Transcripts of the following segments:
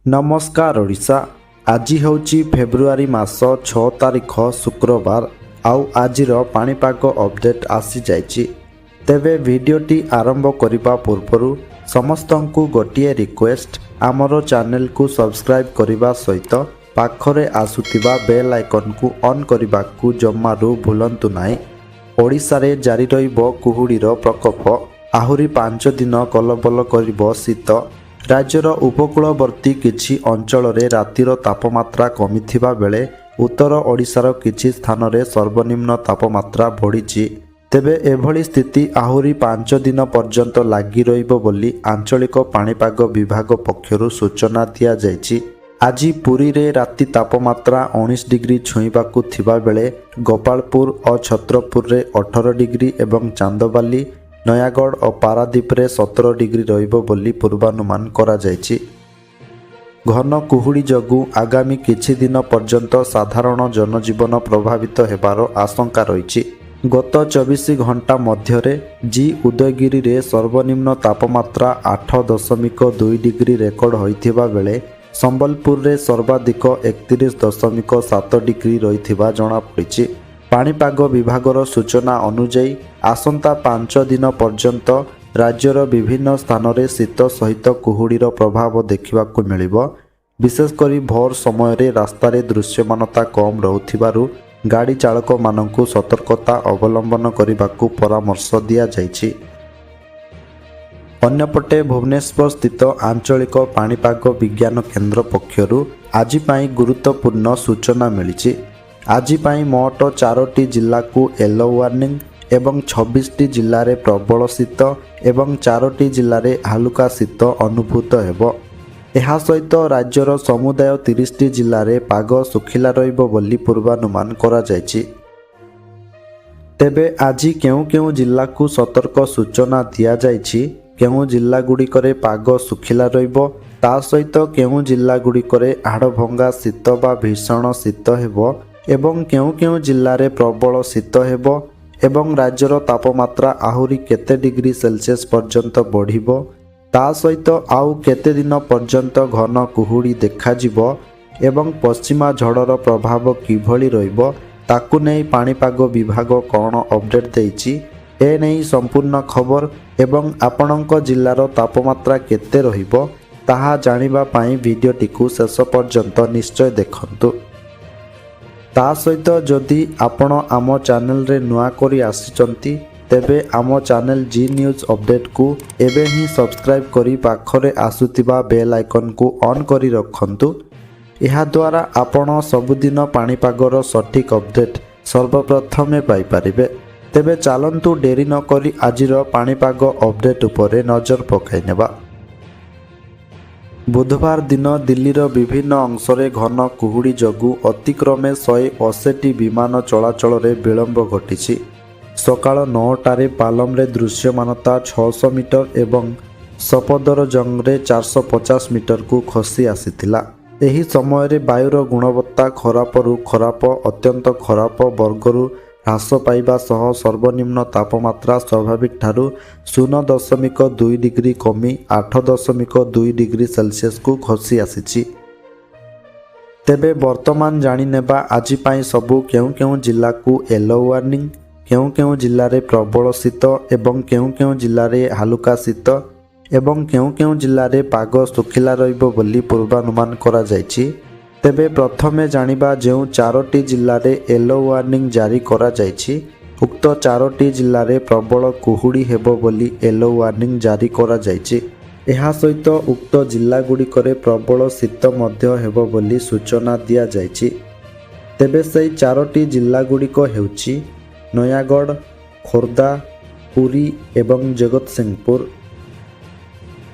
नमस्कार ओडिशा। आज हूँ फेब्रुआरी मास 6 तारिख शुक्रवार। आउ आजिर पाणीपाग अपडेट आसी जाइछि। तेबे वीडियोटी आरंभ करिबा पूर्वरु समस्तंकु गोटिए रिक्वेस्ट, आमर चैनल को सब्सक्राइब करिबा सहित पाखरे आसुतिबा बेल आइकन को ऑन करिबाकु जम्मारू भूलंतु नाही। ओडिशा रे जारी रहिबो कुहुडीर प्रकोप। आहुरी 5 दिन कलबल करिबो शीत। राज्यर उपकूलवर्ती किछि अंचल रे रातिर तापमात्रा कमिथिबा बेले उत्तर ओडिशार किछि स्थान रे सर्वनिम्न तापमात्रा बढ़िछि। तेबे एभली स्थिति आहुरी 5 दिन पर्यंत लागी रहिबो बोली आंचलिक पाणीपाग विभाग पक्षरु सूचना दिया जाइछि। आज पुरी रे राति तापमात्रा 19 डिग्री छुईबाकू थिबा बेले गोपालपुर और छत्रपुर रे 18 डिग्री एवं चांदबाली, नयागढ़ और पारादीप रे 17 डिग्री रहिबो बोली पूर्वानुमान करा जायछि। घन कुहुड़ी जगु आगामी किछि दिन पर्यंत साधारण जनजीवन प्रभावित हेबार आशंका रहिछि। गत 24 घंटा मध्यरे जी उदयगिरी रे सर्वनिम्न तापमात्रा 8.2 डिग्री रेकर्ड होइथिबा बेले संबलपुर रे सर्वाधिक 31.7 डिग्री रहिथिबा जणा पड़िछि। पाणीपाग विभागर सूचना अनुଯାयी आसंता 5 दिन पर्यंत राज्यर विभिन्न स्थान रे शीत सहित कुहुड़ीर प्रभाव देखिबाकू मिलिबो। विशेषकर भोर समय रे रास्ता रे दृश्यमानता कम रहुथिबारु गाड़ी चालक मानकु सतर्कता अवलंबन करिबाकू परामर्श दिया जाइछि। अन्यपटे भुवनेश्वर स्थित आंचलिक पाणीपाग विज्ञान केन्द्र पक्षरु आज पाई गुरुत्वपूर्ण सूचना मिलिछि। आज पाई मोट 4टी जिला को येलो वार्निंग एवं 26टी जिले में प्रबल शीत एवं 4टी जिले में हालुका शीत अनुभूत हेबो। एहा सहित राज्यर समुदाय 30टी जिले में पाग सुखिला रहिबो बोली पूर्वानुमान करा जायछि। तेबे आज केउ जिला को सतर्क सूचना दिया जायछि, केउ जिला गुड़िकरे पाग सुखिला रहिबो, ता सहित केउ जिला गुड़िकरे हाड़भंगा शीत बा भीषण शीत हेबो एवं केउ जिले में प्रबल शीत हेबो एवं राज्यर तापमात्रा आहुरी केते डिग्री सेल्सियस पर्यंत बढ़िबो, ता सहित आउ केते दिन पर्यंत घन कुहुड़ी देखाजिबो एवं पश्चिमा झड़र प्रभाव किभली रहिबो ताकू नै पाणीपाग विभाग कौन अपडेट देइछि ए नै संपूर्ण खबर एवं आपणक जिल्लार तापमात्रा केते रहिबो ताहा जानिबा पई वीडियोटिकु शेष पर्यंत निश्चय देखंतु। ता सहित जदि आपण आम चैनल रे नुआ करी आसिचंती तेबे आम चैनल जी न्यूज अपडेट को एबे ही सब्सक्राइब करी पाखरे आसुतिबा बेल आइकन को ऑन करी रखंतु। एहा द्वारा आपण सबुदिन पाणीपागर सठिक अपडेट सर्वप्रथमे पाई परिबे। तेबे चलंतु डेरी न करी आजिर पाणीपाग अपडेट उपरे नजर पकाई नेबा। बुधवार दिन दिल्लीर विभिन्न अंश रे घन कुहुड़ी जगु अतिक्रमे 180टी विमान चलाचल रे विलंब घटिछि। सकाळ 9टारे पालम रे दृश्यमानता 600 मीटर एवं सफदरजंग रे 450 मीटर को खसी आसीथिला। एही समय रे वायुर गुणवत्ता खरापरु खराप अत्यंत खराप वर्गरु ह्रास पाइबा सह सर्वनिम्न तापमात्रा स्वाभाविक ठारू 0.2 डिग्री कमी 8.2 डिग्री सेल्सियस को खसी आसीछि। तेबे वर्तमान जानि नेबा आज पाई सबु केउ जिला को येलो वार्निंग, केउ जिल्ला रे प्रबल शीत एवं केउ जिल्ला रे हालुका शीत एवं केउ जिल्ला रे पाग सुखिला रहिबो बोली पूर्वानुमान करा जायछि। तेबे प्रथमे जानिबा जेउ 4टी जिल्ला रे येलो वार्निंग जारी करा जायछि, उक्त 4टी जिल्ला रे प्रबल कुहुड़ी हेबो बोली येलो वार्निंग जारी करा जायछि। एहा सहित उक्त जिल्ला गुड़िकरे प्रबल शीत मध्य हेबो बोली सूचना दिया जायछि। तेबे सेई 4टी जिल्ला गुड़िक हेउछि नयागढ़, खोर्धा, पुरी एवं जगतसिंहपुर।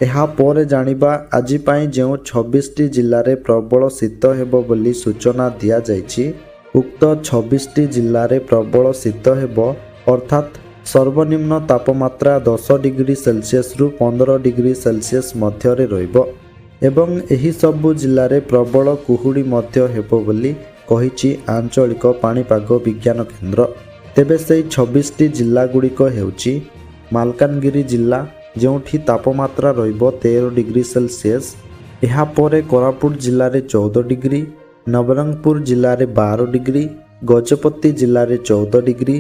एहा परे जानिबा आज पाई जेउ 26टी जिल्ला रे प्रबल शीत हेबो बोली सूचना दिया जायछि, उक्त 26टी जिल्ला रे प्रबल शीत हेबो अर्थात सर्वनिम्न तापमात्रा 10 डिग्री सेल्सियस रु 15 डिग्री सेल्सियस मध्य रे रहिबो एवं एही सबु जिल्ला रे प्रबल कुहुड़ी मध्य हेबो बोली कहिछि आंचलिक पाणीपाग विज्ञान केन्द्र। तेबे सेई 26टी जिल्ला गुड़िक हेउछि मालकानगिरी जिल्ला, जोठी तापमात्रा रहिबो 13 डिग्री सेल्सियस, ଏହାପରେ କୋରାପୁଟ ଜିଲ୍ଲାରେ 14 ଡିଗ୍ରୀ, ନବରଙ୍ଗପୁର ଜିଲ୍ଲାରେ 12 ଡିଗ୍ରୀ, ଗଜପତି ଜିଲ୍ଲାରେ 14 ଡିଗ୍ରୀ,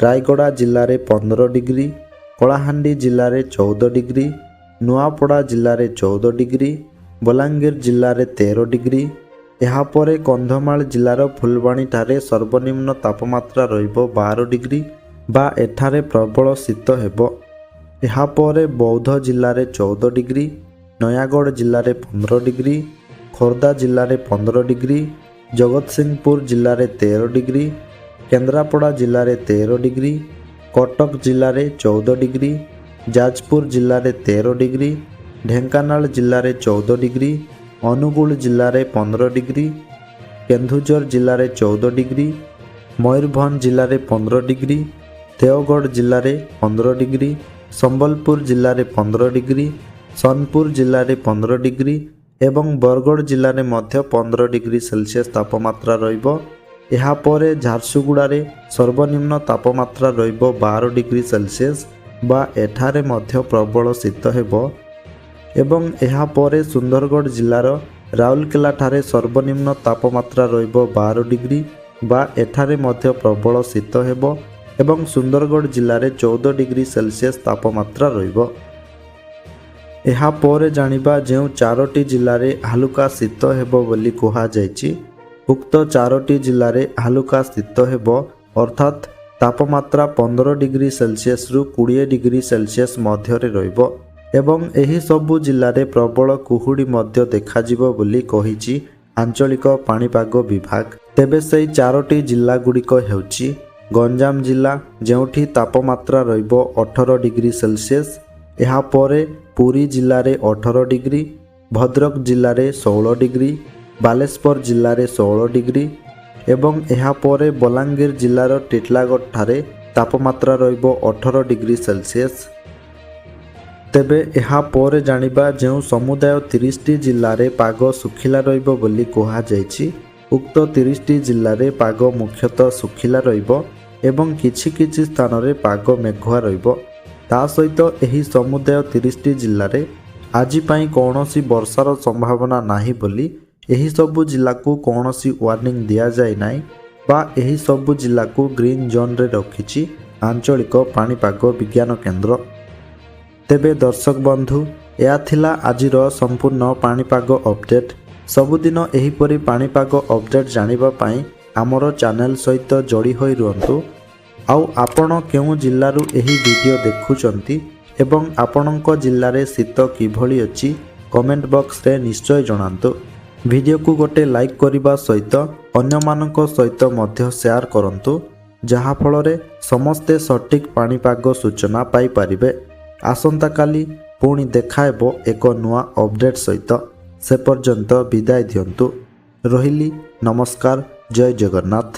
ରାୟଗଡ଼ା ଜିଲ୍ଲାରେ 15 ଡିଗ୍ରୀ, କଳାହାଣ୍ଡି ଜିଲ୍ଲାରେ 14 ଡିଗ୍ରୀ, ନୂଆପଡ଼ା ଜିଲ୍ଲାରେ 14 ଡିଗ୍ରୀ, ବଲାଙ୍ଗୀର ଜିଲ୍ଲାରେ 13 ଡିଗ୍ରୀ। ଏହାପରେ କନ୍ଧମାଳ ଜିଲ୍ଲାର ଫୁଲବାଣୀଠାରେ ସର୍ବନିମ୍ନ ତାପମାତ୍ରା ରହିବ 12 ଡିଗ୍ରୀ ବା ଏଠାରେ ପ୍ରବଳ ଶୀତ ହେବ। ଏହାପରେ ବୌଦ୍ଧ ଜିଲ୍ଲାରେ 14 ଡିଗ୍ରୀ, ନୟାଗଡ଼ ଜିଲ୍ଲାରେ 15 ଡିଗ୍ରୀ, ଖୋର୍ଦ୍ଧା ଜିଲ୍ଲାରେ 15 ଡିଗ୍ରୀ, ଜଗତସିଂହପୁର ଜିଲ୍ଲାରେ 13 ଡିଗ୍ରୀ, କେନ୍ଦ୍ରାପଡ଼ା ଜିଲ୍ଲାରେ 13 ଡିଗ୍ରୀ, କଟକ ଜିଲ୍ଲାରେ 14 ଡିଗ୍ରୀ, ଯାଜପୁର ଜିଲ୍ଲାରେ 13 ଡିଗ୍ରୀ, ଢେଙ୍କାନାଳ ଜିଲ୍ଲାରେ 14 ଡିଗ୍ରୀ, ଅନୁଗୁଳ ଜିଲ୍ଲାରେ 15 ଡିଗ୍ରୀ, କେନ୍ଦୁଝର ଜିଲ୍ଲାରେ 14 ଡିଗ୍ରୀ, ମୟୂରଭଞ୍ଜ ଜିଲ୍ଲାରେ 15 ଡିଗ୍ରୀ, ଦେଓଗଡ଼ ଜିଲ୍ଲାରେ 15 ଡିଗ୍ରୀ, ସମ୍ବଲପୁର ଜିଲ୍ଲାରେ 15 ଡିଗ୍ରୀ, ସୋନପୁର ଜିଲ୍ଲାରେ 15 ଡିଗ୍ରୀ ଏବଂ ବରଗଡ଼ ଜିଲ୍ଲାରେ ମଧ୍ୟ 15 ଡିଗ୍ରୀ ସେଲସିୟସ୍ ତାପମାତ୍ରା ରହିବ। ଏହାପରେ ଝାରସୁଗୁଡ଼ାରେ ସର୍ବନିମ୍ନ ତାପମାତ୍ରା ରହିବ 12 ଡିଗ୍ରୀ ସେଲସିୟସ୍ ବା ଏଠାରେ ମଧ୍ୟ ପ୍ରବଳ ଶୀତ ହେବ ଏବଂ ଏହାପରେ ସୁନ୍ଦରଗଡ଼ ଜିଲ୍ଲାର ରାଉରକେଲାଠାରେ ସର୍ବନିମ୍ନ ତାପମାତ୍ରା ରହିବ 12 ଡିଗ୍ରୀ ବା ଏଠାରେ ମଧ୍ୟ ପ୍ରବଳ ଶୀତ ହେବ ଏବଂ ସୁନ୍ଦରଗଡ଼ ଜିଲ୍ଲାରେ 14 ଡିଗ୍ରୀ ସେଲସିୟସ୍ ତାପମାତ୍ରା ରହିବ। ଏହାପରେ ଜାଣିବା ଯେଉଁ 4ଟି ଜିଲ୍ଲାରେ ହାଲୁକା ଶୀତ ହେବ ବୋଲି କୁହାଯାଇଛି। ଉକ୍ତ 4ଟି ଜିଲ୍ଲାରେ ହାଲୁକା ଶୀତ ହେବ ଅର୍ଥାତ୍ ତାପମାତ୍ରା 15 ଡିଗ୍ରୀ ସେଲସିୟସ୍ରୁ 20 ଡିଗ୍ରୀ ସେଲସିୟସ୍ ମଧ୍ୟରେ ରହିବ ଏବଂ ଏହି ସବୁ ଜିଲ୍ଲାରେ ପ୍ରବଳ କୁହୁଡ଼ି ମଧ୍ୟ ଦେଖାଯିବ ବୋଲି କହିଛି ଆଞ୍ଚଳିକ ପାଣିପାଗ ବିଭାଗ। ତେବେ ସେହି 4ଟି ଜିଲ୍ଲା ଗୁଡ଼ିକ ହେଉଛି ଗଞ୍ଜାମ ଜିଲ୍ଲା, ଯେଉଁଠି ତାପମାତ୍ରା ରହିବ 18 ଡିଗ୍ରୀ ସେଲସିୟସ୍। ଏହାପରେ ପୁରୀ ଜିଲ୍ଲାରେ 18 ଡିଗ୍ରୀ, ଭଦ୍ରକ ଜିଲ୍ଲାରେ 16 ଡିଗ୍ରୀ, ବାଲେଶ୍ୱର ଜିଲ୍ଲାରେ 16 ଡିଗ୍ରୀ ଏବଂ ଏହାପରେ ବଲାଙ୍ଗୀର ଜିଲ୍ଲାର ଟିଟିଲାଗଡ଼ଠାରେ ତାପମାତ୍ରା ରହିବ 18 ଡିଗ୍ରୀ ସେଲସିୟସ୍। ତେବେ ଏହାପରେ ଜାଣିବା ଯେଉଁ ସମୁଦାୟ 30ଟି ଜିଲ୍ଲାରେ ପାଗ ଶୁଖିଲା ରହିବ ବୋଲି କୁହାଯାଇଛି। ଉକ୍ତ 30ଟି ଜିଲ୍ଲାରେ ପାଗ ମୁଖ୍ୟତଃ ଶୁଖିଲା ରହିବ ଏବଂ କିଛି କିଛି ସ୍ଥାନରେ ପାଗ ମେଘୁଆ ରହିବ। ତା ସହିତ ଏହି ସମୁଦାୟ 30ଟି ଜିଲ୍ଲାରେ ଆଜି ପାଇଁ କୌଣସି ବର୍ଷାର ସମ୍ଭାବନା ନାହିଁ ବୋଲି ଏହି ସବୁ ଜିଲ୍ଲାକୁ କୌଣସି ୱାର୍ଣ୍ଣିଂ ଦିଆଯାଇ ନାହିଁ ବା ଏହି ସବୁ ଜିଲ୍ଲାକୁ ଗ୍ରୀନ୍ ଜୋନ୍ରେ ରଖିଛି ଆଞ୍ଚଳିକ ପାଣିପାଗ ବିଜ୍ଞାନ କେନ୍ଦ୍ର। ତେବେ ଦର୍ଶକ ବନ୍ଧୁ, ଏହା ଥିଲା ଆଜିର ସମ୍ପୂର୍ଣ୍ଣ ପାଣିପାଗ ଅପଡେଟ୍। ସବୁଦିନ ଏହିପରି ପାଣିପାଗ ଅପଡେଟ୍ ଜାଣିବା ପାଇଁ ଆମର ଚ୍ୟାନେଲ୍ ସହିତ ଯୋଡ଼ି ହୋଇ ରୁହନ୍ତୁ। ଆଉ ଆପଣ କେଉଁ ଜିଲ୍ଲାରୁ ଏହି ଭିଡ଼ିଓ ଦେଖୁଛନ୍ତି ଏବଂ ଆପଣଙ୍କ ଜିଲ୍ଲାରେ ଶୀତ କିଭଳି ଅଛି କମେଣ୍ଟ ବକ୍ସରେ ନିଶ୍ଚୟ ଜଣାନ୍ତୁ। ଭିଡ଼ିଓକୁ ଗୋଟେ ଲାଇକ୍ କରିବା ସହିତ ଅନ୍ୟମାନଙ୍କ ସହିତ ମଧ୍ୟ ସେୟାର କରନ୍ତୁ, ଯାହାଫଳରେ ସମସ୍ତେ ସଠିକ୍ ପାଣିପାଗ ସୂଚନା ପାଇପାରିବେ। ଆସନ୍ତାକାଲି ପୁଣି ଦେଖା ହେବ ଏକ ନୂଆ ଅପଡେଟ୍ ସହିତ। ସେ ପର୍ଯ୍ୟନ୍ତ ବିଦାୟ ଦିଅନ୍ତୁ। ରହିଲି, ନମସ୍କାର, ଜୟ ଜଗନ୍ନାଥ।